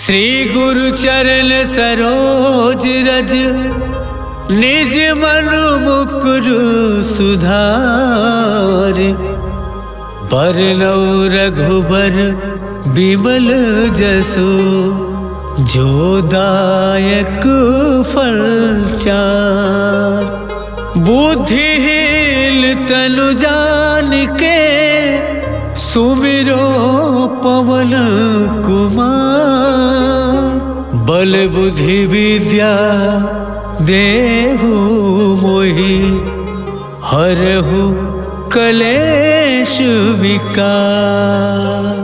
श्री गुरु चरण सरोज रज निज मन मुकुरु सुधार। बरनौ रघुबर बिमल जसु जो दायक फल चार। बुद्धिहीन तनु जानिके सुमिरो पवन कुमार। बल बुद्धि विद्या देहु मोहि हरहु कलेश विकार।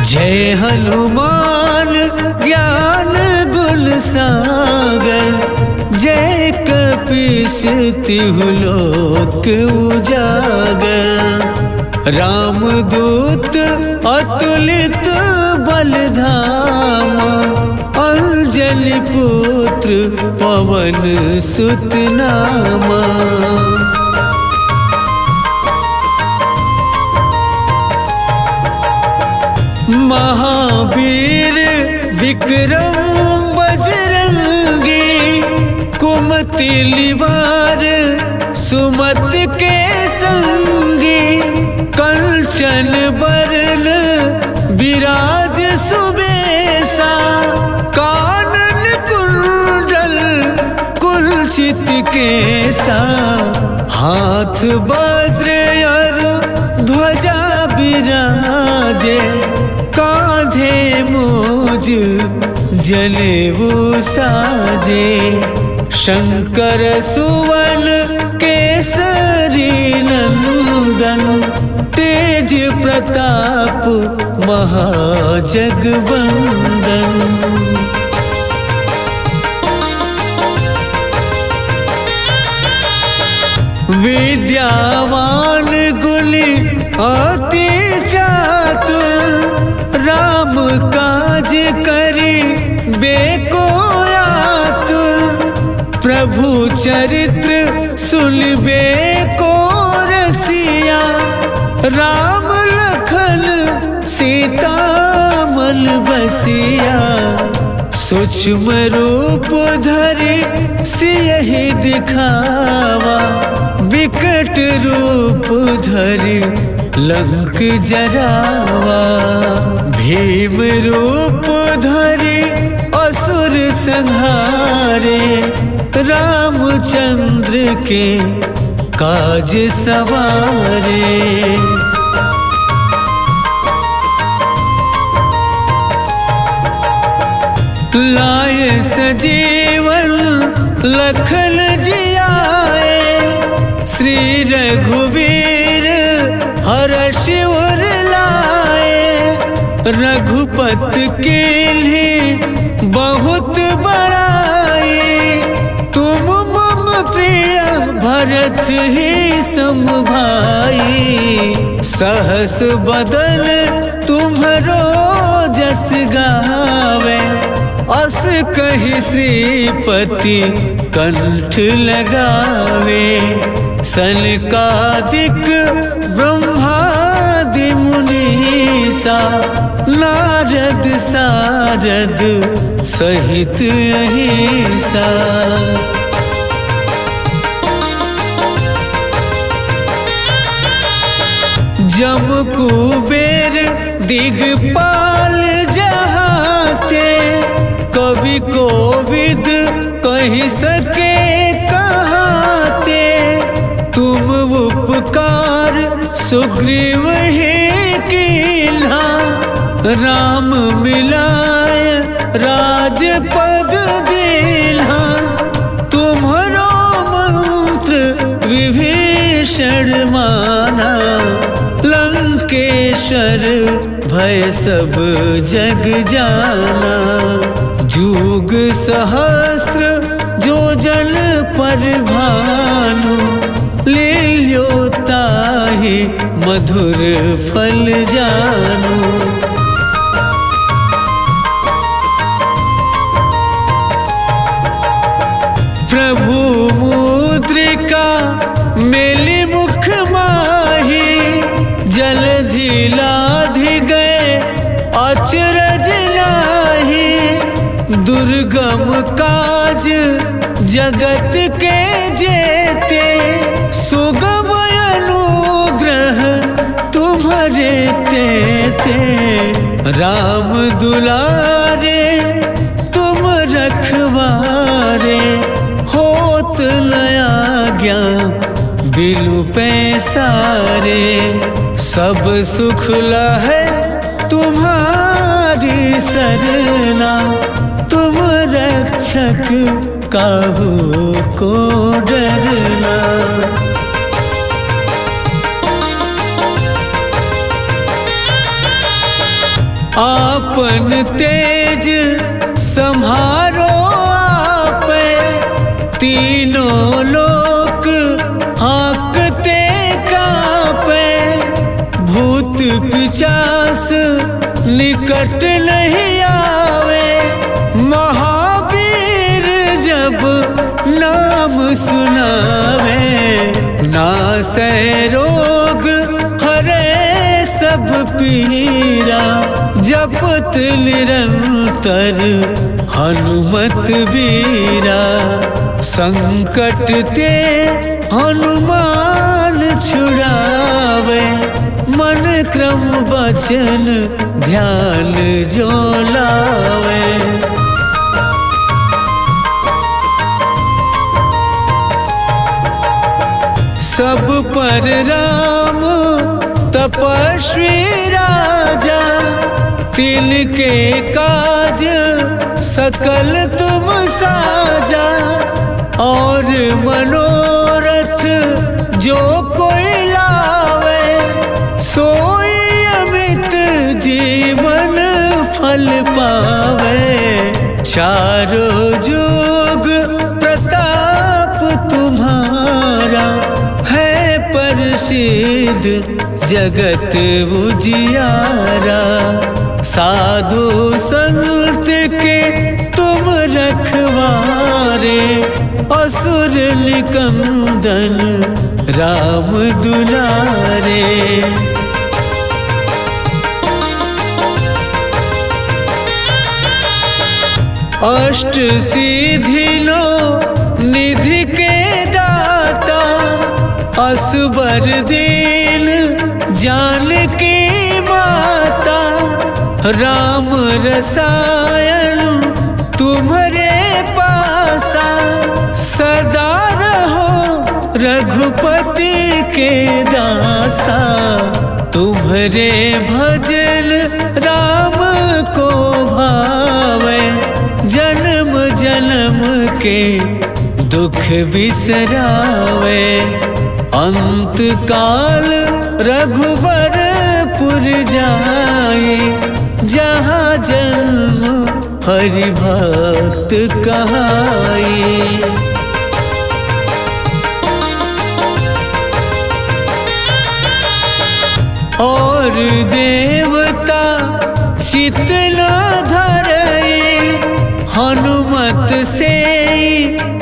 जय हनुमान ज्ञान गुण सागर। जय कपीस तिहु लोक उजागर। रामदूत अतुलित बलधामा। अंजलि पुत्र पवन सुत नामा। महावीर विक्रम बजरंगी। कुमति निवार सुमति के संगी। कंचन बरन विराज सुबेसा। कानन कुंडल कुंचित केसा। हाथ वज्र और ध्वजा विराजे। कांधे मूज जनेऊ साजे। शंकर सुवन केसरी नंदन। तेज प्रताप महाजगवंदन। विद्यावान गुणी अति चातुर। राम काज करि बेको आतुर। प्रभु चरित्र सुनबे को रसिया। राम लखन सीता मन बसिया। सूक्ष्म रूप धरि सियहि दिखावा। विकट रूप धरि लंक जरावा। भीम रूप धरि असुर संहारे। रामचंद्र के काज सवारे। लाए सजीवन लखन जियाए। श्री रघुवीर हर्ष उर लाए। रघुपत कीन्ही बहुत बड़ाई। तुम मम प्रिय भरत ही सम भाई। सहस बदन तुम्हरो जस गावे। अस कहि श्रीपति कंठ लगावे। सनकादिक ब्रह्मादि मुनीसा। नारद सारद सहित अहिसा। जम कुबेर दिगपाल जहाते। कवि कोविद कहि सके कहाते। तुम उपकार सुग्रीव ही कीन्हा। राम मिलाय राजपद दीन्हा। तुम्हरो मंत्र विभीषण माना। लंकेश्वर भय सब जग जाना। जुग सहस्त्र जो जन पर भानु। लील्यो ताहि मधुर फल जानू। दुर्गम काज जगत के जेते, सुगम अनुग्रह तुम्हारे तेते। राम दुलारे तुम रखवारे, होत नया ज्ञान बिलु पैसारे। सब सुख लहै तुम्हारी सरना, तुम रक्षक काहू को डरना। आपन तेज संहारो आपे, तीनों लोक हाँकते कांपे। भूत पिशाच निकट नहीं आवे, महावीर जब नाम सुनावे। नासै रोग हरे सब पीरा, जपत निरंतर हनुमत बीरा। संकट ते हनुमान छुड़ावे, मन क्रम वचन ध्यान जो लावे। सब पर राम तपस्वी राजा, तिनके काज सकल तुम साजा। और मनोरथ जो कोई लावे, सोई अमित जीवन फल पावे। चारों जुग प्रताप तुम्हारा, है प्रसिद्ध जगत उजियारा। साधु संत के तुम रखवारे, असुर निकंदन राम दुलारे। अष्ट सिद्धि नो निधि के दाता, असबर दीन जानकी माता। राम रसायन तुम्हारे पासा, सदा रहो रघुपति के दासा। तुम्हारे भजन राम को भावे, जन्म जन्म के दुख बिसरावे। अंत काल रघुबरपुर जाए, जहाँ जन्म हरि भक्त कहाई। और देवता चित न धरई, हनुमत से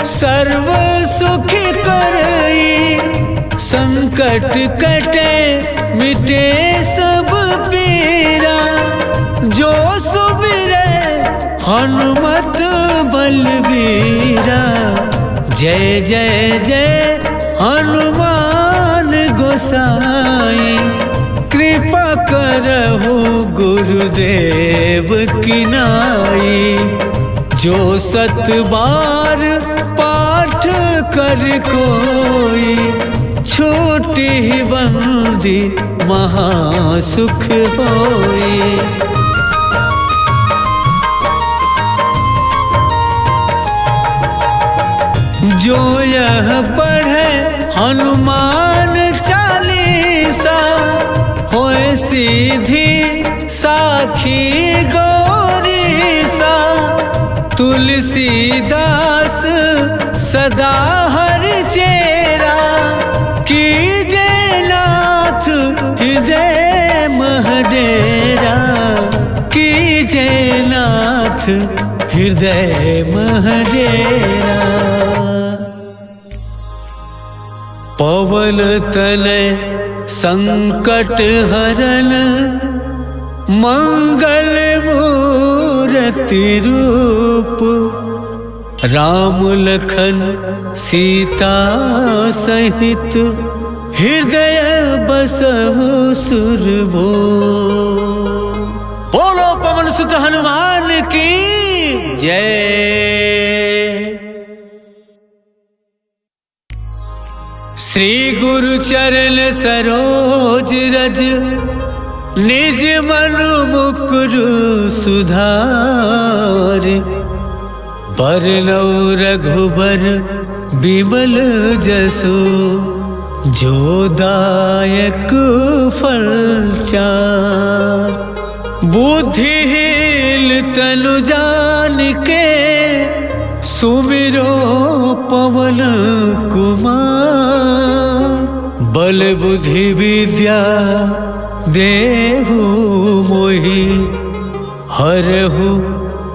सर्व सुख करई। संकट कटे मिटे सब पीरा, जो सुमिरै हनुमत बलबीरा। जय जय जय हनुमान गोसाई, कृपा करहु गुरुदेव की नाई। जो सत बार पाठ कर कोई, छूटी बंदी महासुख होई। जो यह पढ़े हनुमान चालीसा, होए सीधी साखी गौरीसा। तुलसीदास सदा हर चेरा, कीजे नाथ हृदय महडेरा। कीजे नाथ हृदय महडेरा। पवन तनय संकट हरन, मंगल मूर्ति रूप। राम लखन सीता सहित हृदय बसहु सुरभो। बोलो पवन सुत हनुमान की जय। श्री गुरु चरण सरोज रज निज मन मुकुरु सुधार। बरनउँ रघुबर बिमल जसु जो दायक फल चार। बुद्धिहीन तनु जानिके सुमिरो पवन कुमार। बल बुद्धि विद्या देहु मोहि हरहु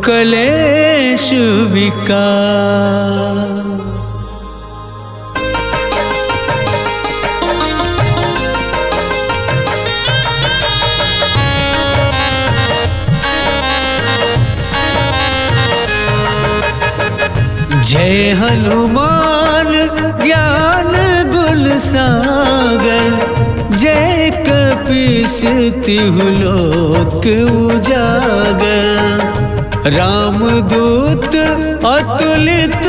कलेश विकार। जय हनुमान ज्ञान गुण सागर। जय कपीस तिहु लोक उजागर। राम दूत अतुलित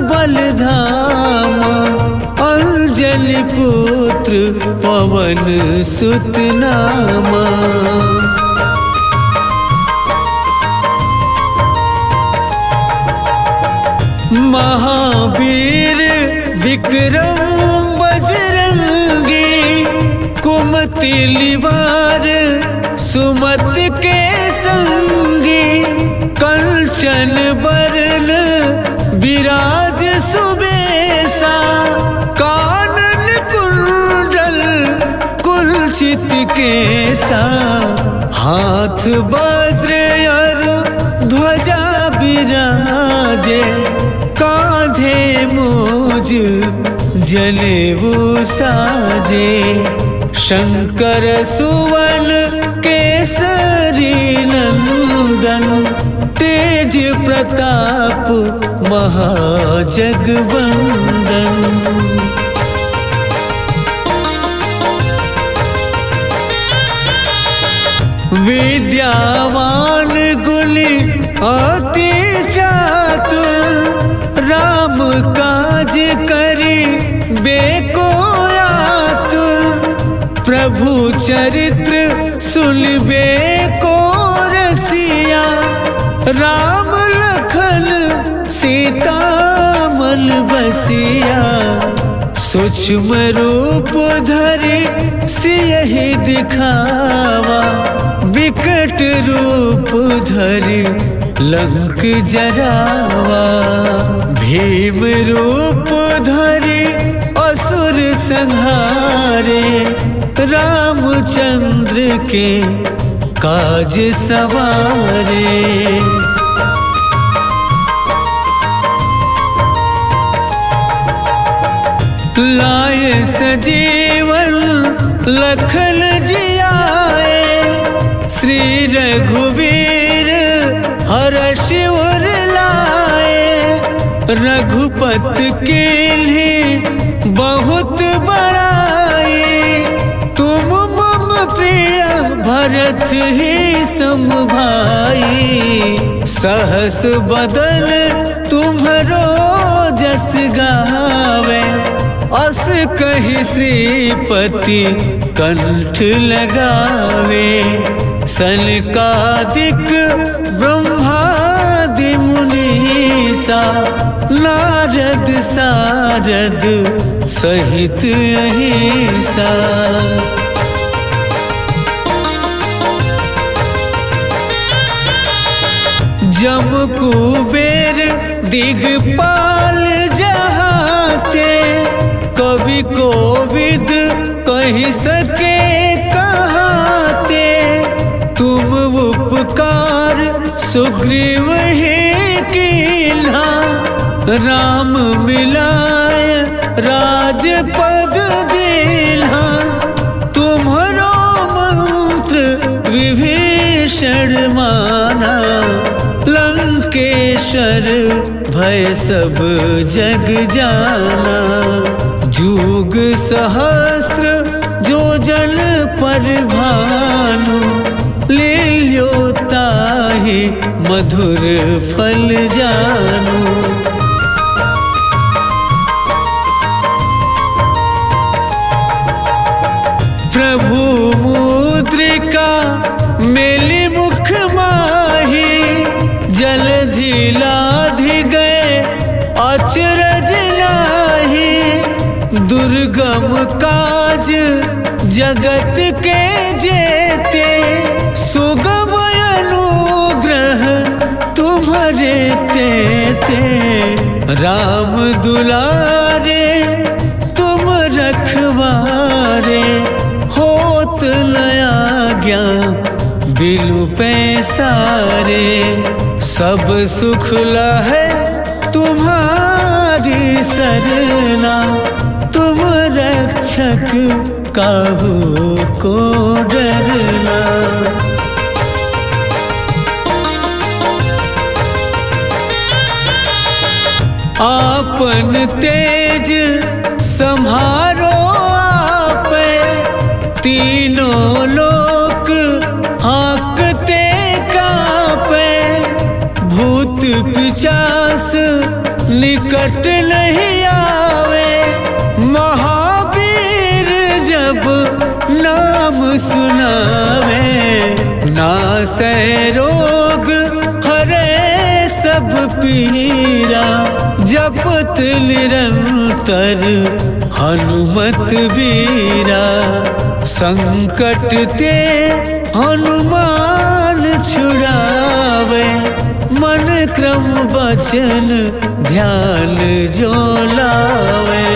बल धामा। अंजलि पुत्र पवन सुत नामा। महावीर विक्रम बजरंगी। कुमति निवार सुमत के संगी। कंचन बरन विराज सुबेसा। कानन कुंडल कुंचित केसा। हाथ वज्र और ध्वजा विराजे। कांधे मूज जनेऊ साजे। शंकर सुवन केसरी नंदन। तेज प्रताप महाजगवंदन। विद्यावान गुणी अति चातुर। राम काज करि बेको आतुर। प्रभु चरित्र सुनबे को रसिया। राम लखन सीता मन बसिया। सूक्ष्म रूप धरि सियहि दिखावा। विकट रूप धरि लंक जरावा। भीम रूप धरि असुर संहारे। रामचंद्र के काज सवारे। लाए सजीवन लखन जियाए। श्री रघुवीर हर्ष उर लाए। रघुपत कीन्ही बहुत बड़ाई। तुम मम प्रिय भरत ही सम भाई। सहस बदन तुम्हरो जस गावे। अस कहि श्रीपति कंठ लगावे। सनकादिक ब्रह्मादि मुनीसा। नारद सारद सहित अहिसा। जम कुबेर दिगपाल जहाते। कवि कोविद कहि सके कहाते। तुम उपकार सुग्रीव ही कीन्हा। राम मिलाय राजपद दीन्हा। तुम्हरो मंत्र विभीषण माना। लंकेश्वर भय सब जग जाना। जुग सहस्त्र जो जन पर भानु, लील्यो ताहि मधुर फल जानू। प्रभु मुद्रिका मेली मुख माही, जलधि लाधि गए अचरज लाही। दुर्गम काज जगत के जेते, सुगम अनुग्रह तुम्हारे तेते। राम दुलारे तुम रखवारे, होत नया ज्ञान बिलु पैसारे। सब सुख लहै तुम्हारी सरना, तुम रक्षक काहू को डरना। आपन तेज संहारो आपे, तीनों लोक हाँकते कांपे। भूत पिशाच निकट नहीं आवे, महावीर जब नाम सुनावे। नासै रोग हरे सब पीरा, जपत निरंतर हनुमत बीरा। संकट ते हनुमान छुड़ावे, मन क्रम वचन ध्यान जो लावे।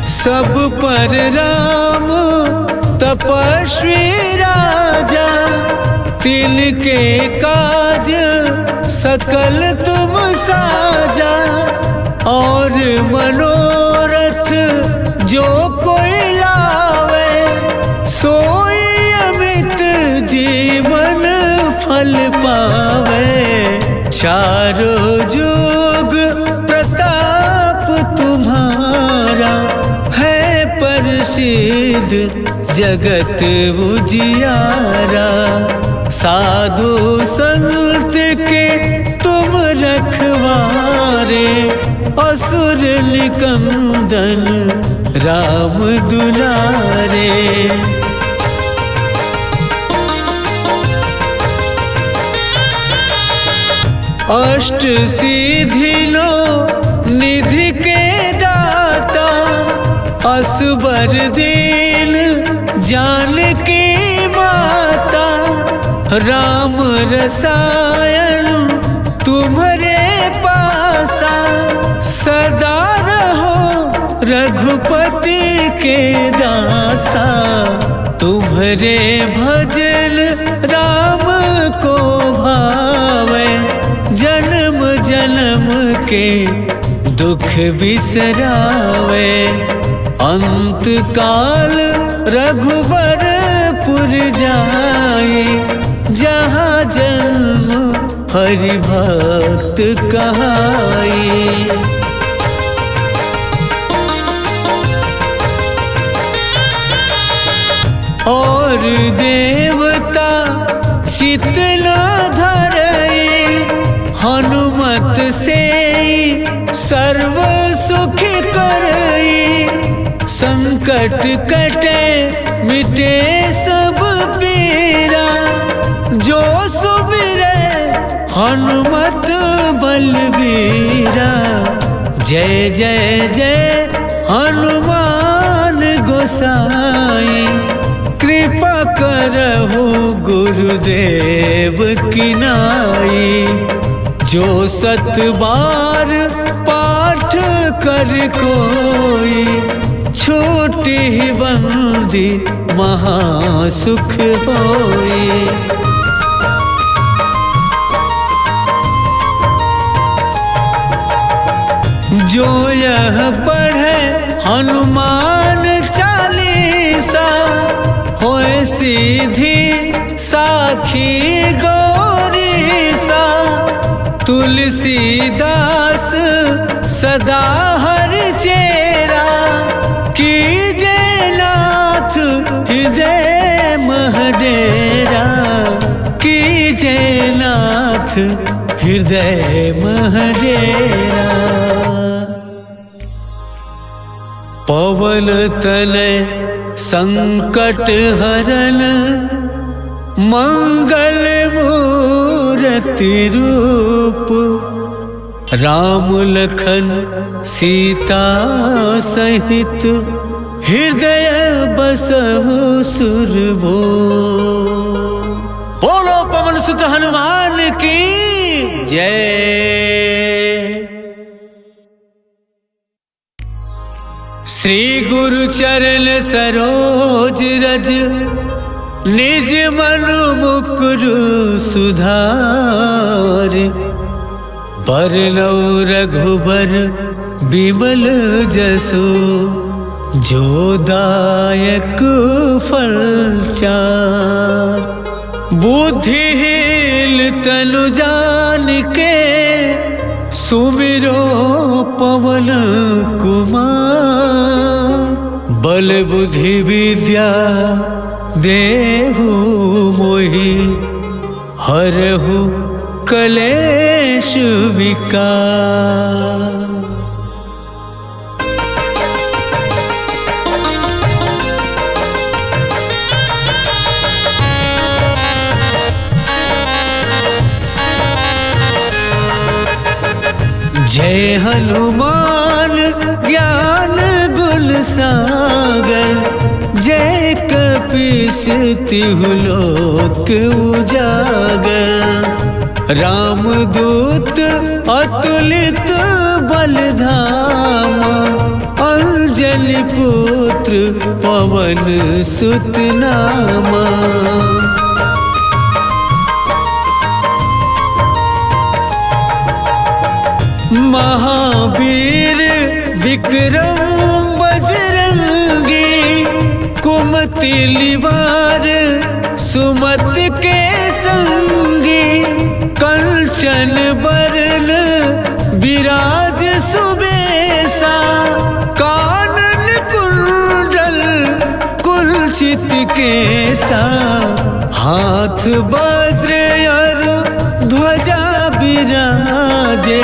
सब पर राम तपस्वी राजा, तिनके काज सकल तुम साजा। और मनोरथ जो कोई लावे, सोई अमित जीवन फल पावे। चारों जुग प्रताप तुम्हारा, है प्रसिद्ध जगत उजियारा। साधु संत के तुम रखवारे, असुर निकंदन राम दुलारे। अष्ट सिद्धि नो निधि के दाता, असबर दीन जानकी माता। राम रसायन तुम्हारे पासा, सदा रहो रघुपति के दासा। तुम्हारे भजन राम को भावे, जन्म जन्म के दुख बिसरावे। अंत काल रघुबरपुर जाए, जहाँ जन्म हरि भक्त कहाई। और देवता चित न धरई, हनुमत से सर्व सुख करई। संकट कटे मिटे सब पीरा, जो सुमिरै हनुमत बलबीरा। जय जय जय हनुमान गोसाई, कृपा करहु गुरुदेव की नाई। जो 7 बार पाठ कर कोई, छोटी ही बंदी महासुख होई। जो यह पढ़े हनुमान चालीसा, होए सीधी राखी गौरी सा, तुलसीदास सदा हर चेरा, कीजे नाथ हृदय महडेरा, कीजे नाथ हृदय महडेरा। पवन तनय संकट हरन, मंगल मूर्ति रूप, राम लखन सीता सहित, हृदय बसहु सुरभो। बोलो पवन सुत हनुमान की जय। श्री गुरु चरण सरोज रज, निज मनु मुकुरु सुधार, बरनौ रघुबर बिमल जसु, जो दायक फल चार। बुद्धिहीन तनु जानिके, सुमिरो पवन कुमार। बल बुद्धि विद्या देहु मोहि, हरहु कलेश विकार। जय हनुमान ज्ञान गुण सागर, जय कपीस तिहु लोक उजागर। रामदूत अतुलित बलधामा, अंजलि पुत्र पवन सुत नामा। महावीर विक्रम बजरंगी, कुमति निवार सुमति के संगी। कंचन बरन विराज सुबेसा, कानन कुंडल कुंचित केसा। हाथ वज्र और ध्वजा विराजे,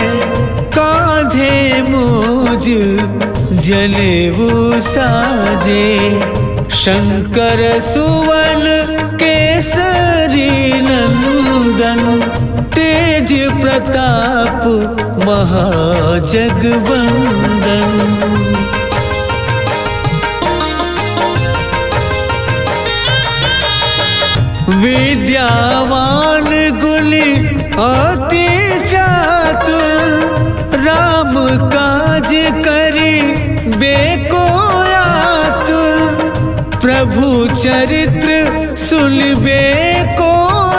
कांधे मूज जनेऊ साजे। शंकर सुवन केसरी नंदन, तेज प्रताप महाजगवंदन। विद्यावान गुणी अति चातुर, राम काज करि बेको आतुर। प्रभु चरित्र सुनबे को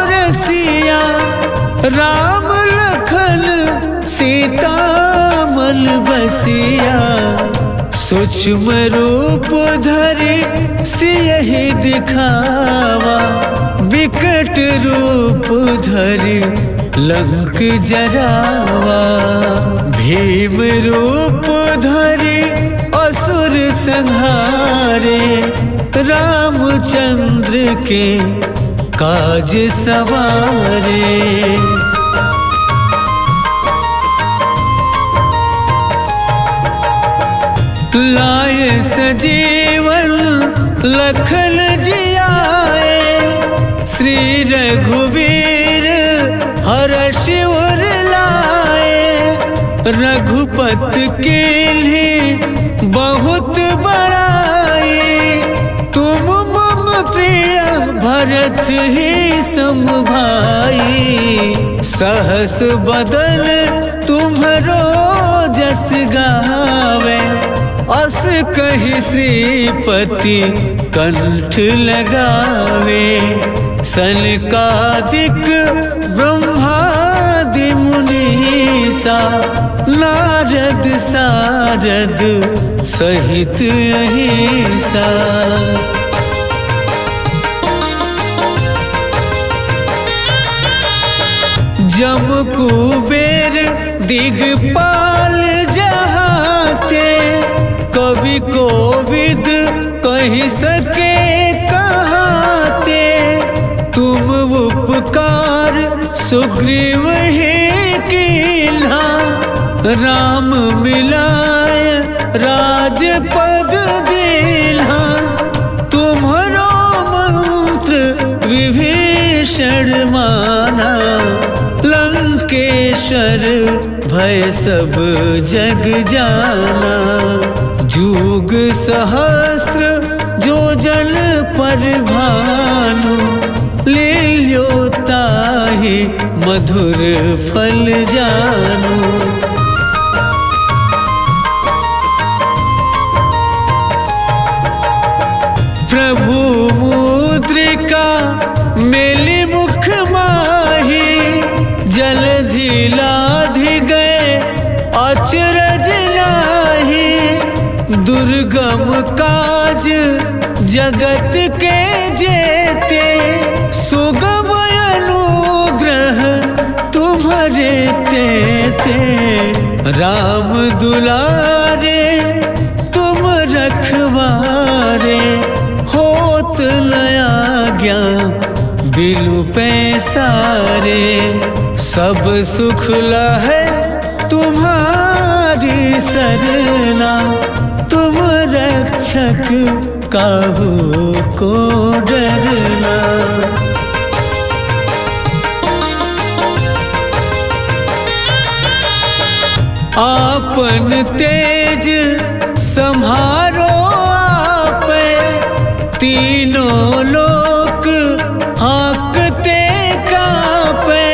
रसिया, राम लखन सीता मन बसिया। सूक्ष्म रूप धरि सियहि दिखावा, विकट रूप धरि लंक जरावा। भीम रूप धरि असुर संहारे, रामचंद्र के काज सवारे। लाए सजीवन लखन जियाए, श्री रघुवीर हर्ष उर लाए। रघुपति कीन्ही बहुत बड़ाई, तुम मम प्रिय भरत ही सम भाई। सहस बदन तुम्हरो जस गावे, अस कहि श्रीपति कंठ लगावे। सनकादिक ब्रह्मादि मुनीसा, नारद सारद सहित अहिसा। कुबेर दिगपाल जहाते, कवि कोविद कही सके कहाते। तुम उपकार सुग्रीव ही कीन्हा, राम मिलाय राजपद दीन्हा। तुम्हरो मंत्र विभीषण माना, लंकेश्वर भय सब जग जाना। जुग सहस्त्र जो जन पर भानु, लील्यो ताहि मधुर फल जानू। प्रभु मुद्रिका मेली मुख माही, जलधि लाधि गए अचरज लाही। दुर्गम काज जगत के जेते, सुगम अनुग्रह तुम्हारे तेते। राम दुलारे तुम रखवारे, होत न आज्ञा बिनु पैसारे। सब सुख लहै तुम्हारी सरना, तुम रक्षक काहू को डरना। आपन तेज संहारो आपे, तीनों लोक हाँकते कांपे।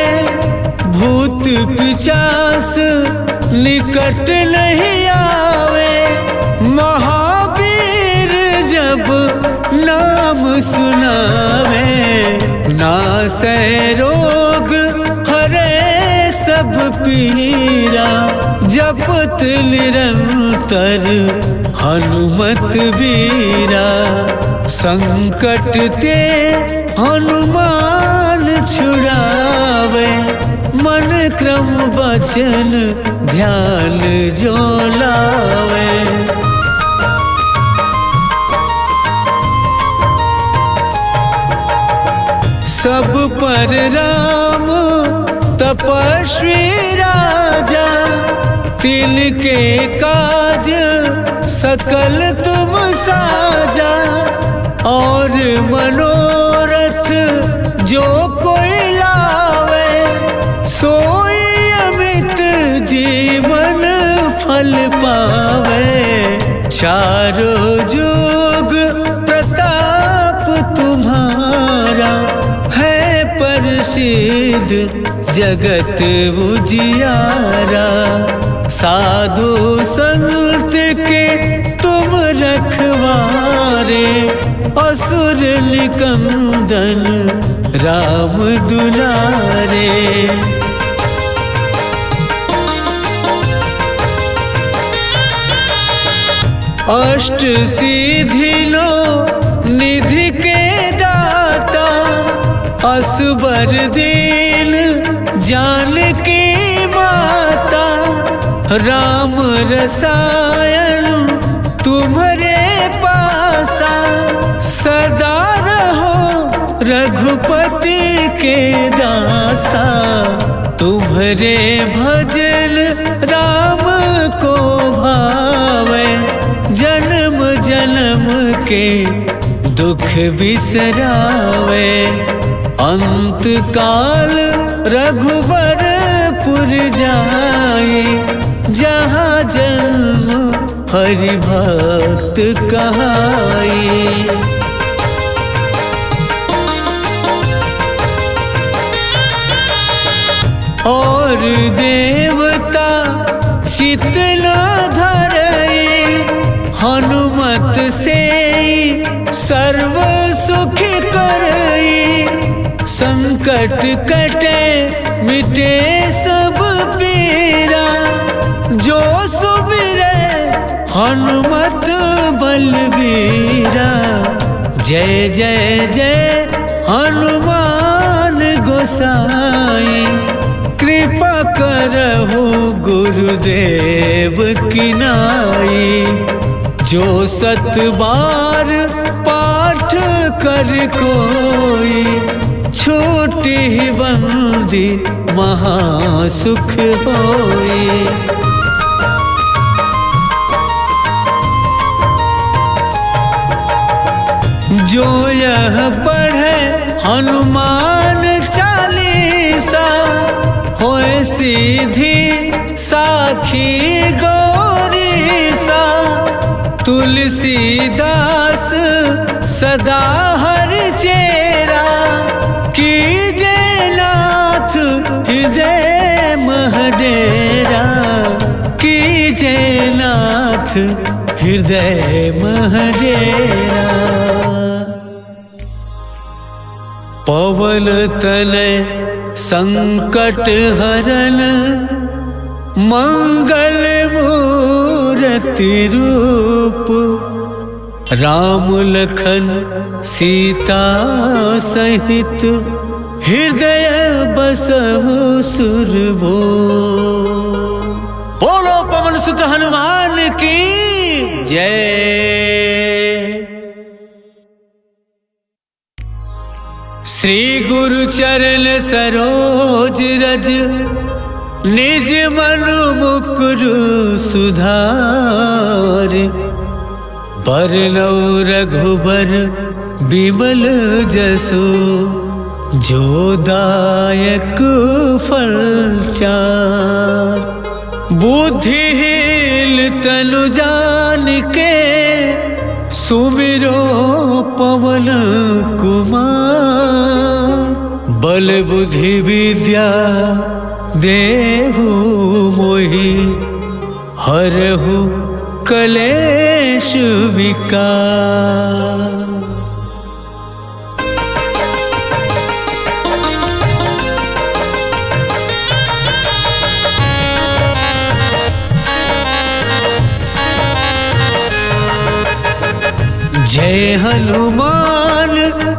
भूत पिशाच निकट नहीं आवे, महावीर जब नाम सुनावे। नासै रोग हरे सब पीरा, जपत निरंतर हनुमत बीरा। संकट ते हनुमान छुड़ावे, मन क्रम वचन ध्यान जो लावे। सब पर राम तपस्वी राजा, तिनके काज सकल तुम साजा। और मनोरथ जो कोई लावे, सोई अमित जीवन फल पावे। चारों जुग प्रताप तुम्हारा, है प्रसिद्ध जगत उजियारा। साधु संत के तुम रखवारे, असुर निकंदन राम दुलारे। अष्ट सिद्धि नो निधि के दाता, असबर दीन जानकी माता। राम रसायन तुम्हारे पासा, सदा रहो रघुपति के दासा। तुम्हारे भजन राम को भावे, जन्म जन्म के दुख बिसरावे। अंत काल रघुबरपुर जाए, जहाँ जन्म हरि भक्त कहाए। और देवता चित न धरई, हनुमत से सर्व सुख करई। संकट कटे मिटे सब पीरा, जो सुमिरे हनुमत बलबीरा। जय जय जय हनुमान गोसाई, कृपा करहु गुरुदेव की नाई। जो 7 बार पाठ कर कोई, छूटी बंदी महासुख होई। जो यह पढ़े हनुमान चालीसा, होए सीधी साखी गौरीसा। तुलसीदास सदा हर चेरा, कीजे नाथ हृदय महडेरा। कीजे नाथ हृदय महडेरा। पवन तनय संकट हरन, मंगल मूर्ति रूप। राम लखन सीता सहित, हृदय बसहु सुरभो। बोलो पवन सुत हनुमान की जय। श्री गुरु चरण सरोज रज, निज मन मुकुरु सुधार। बरनउँ रघुबर बिमल जसु, जो दायक फल चार। बुद्धिहीन तनु जानिके, सुमिरो पवन कुमार। बल बुद्धि विद्या देहु मोहि, हरहु कलेश विकार। जय हनुमान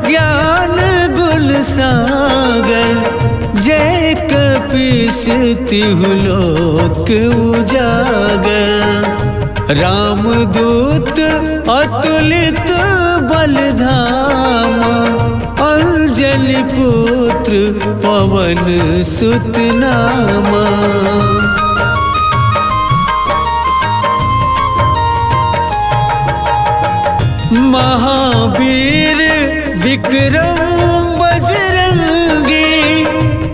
ज्ञान गुण सागर। जय कपीस तिहु लोक उजागर। रामदूत अतुलित बलधामा, अंजलि पुत्र पवन सुत नामा। महावीर विक्रम बजरंगी,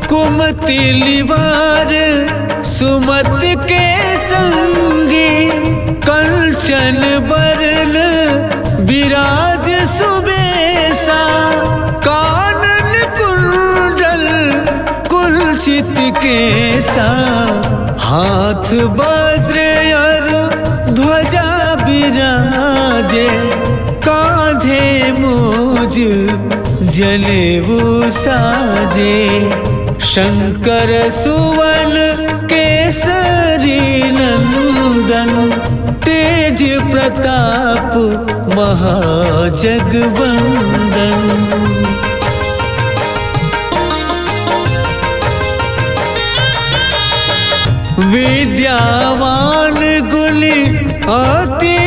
कुमति निवार सुमत के संगी। कंचन बरन विराज सुबेसा, कानन कुंडल कुंचित केसा। हाथ वज्र और ध्वजा विराजे, कांधे मूज जनेऊ साजे। शंकर सुवन केसरी नंदन, तेज प्रताप महाजगवंदन। विद्यावान गुणी अति